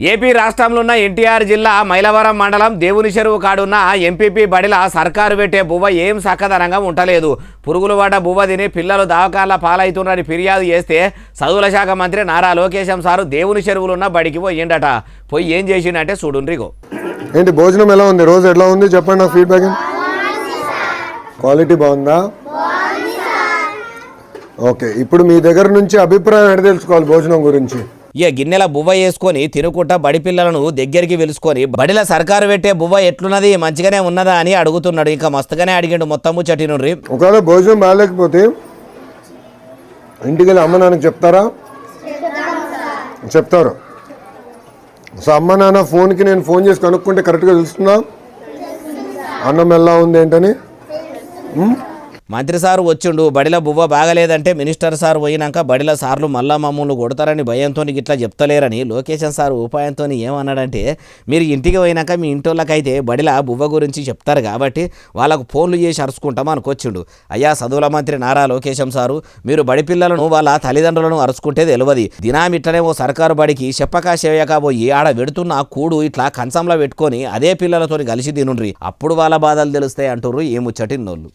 AP రాష్ట్రంలో ఉన్న ఎన్టీఆర్ జిల్లా మైలవరం మండలం దేవుని చెరువు కాడున్న ఎంపీపీ బడిల సర్కారు పెట్టే బువ్వ ఏం సక్కదనంగా ఉండలేదు. పురుగులు పడ్డ బువ్వ తిని పిల్లలు దవాఖాన్ల పాలవుతున్నారని ఫిర్యాదు చేస్తే చదువుల శాఖ మంత్రి నారా లోకేశం సారు దేవుని చెరువులో ఉన్న బడికి పోయిండట. పోయి ఏం చేసిండంటే చూడుండ్రిగో. ఏంటి భోజనం ఎలా ఉంది? రోజు ఎలా ఉంది చెప్పండి నాకు ఫీడ్బ్యాక్. క్వాలిటీ బాగుందా? ఓకే, ఇప్పుడు మీ దగ్గర నుంచి అభిప్రాయం ఎడ తెలుసుకోవాలి భోజనం గురించి. ఇక గిన్నెల బువ్వ వేసుకొని తినుకుంటా బడి పిల్లలను దగ్గరికి పిలుచుకొని బడిల సర్కారు పెట్టే బువ్వ ఎట్లున్నది, మంచిగానే ఉన్నదా అని అడుగుతున్నాడు. ఇంకా మస్తుగానే అడిగిండు మొత్తము చటినుండ్రి. ఒకవేళ భోజనం బాగాలేకపోతే ఇంటికి వెళ్ళి అమ్మ నాన్నకి చెప్తారా? చెప్తారు. సో అమ్మ నాన్న ఫోన్కి నేను ఫోన్ చేసి కనుక్కుంటే కరెక్ట్గా తెలుస్తుందా అన్నం ఎలా ఉంది ఏంటని? మంత్రి సారు వచ్చిండు, బడిల బువ్వ బాగలేదంటే మినిస్టర్ సార్ పోయినాక బడిల సార్లు మళ్ళా మమ్మల్ని కొడతారని భయంతో ఇట్లా చెప్తలేరని లోకేశన్ సార్ ఉపాయంతో ఏమన్నాడంటే, మీరు ఇంటికి పోయినాక మీ ఇంటోళ్ళకైతే బడిల బువ్వ గురించి చెప్తారు కాబట్టి వాళ్ళకు ఫోన్లు చేసి అరుచుకుంటాం అనుకొచ్చిండు. అయ్యా చదువుల మంత్రి నారా లోకేశం సారు, మీరు బడి పిల్లలను వాళ్ళ తల్లిదండ్రులను అరుచుకుంటే తెలియదు. దినాం ఇట్లనే ఓ సర్కారు బడికి చెప్పక చేయక పోయి ఆడ పెడుతున్న కూడు ఇట్లా కంచంలో పెట్టుకొని అదే పిల్లలతో కలిసి తినుండ్రి, అప్పుడు వాళ్ళ బాధలు తెలుస్తాయి అంటుర్రు ఈ ముచ్చటిన్నోళ్ళు.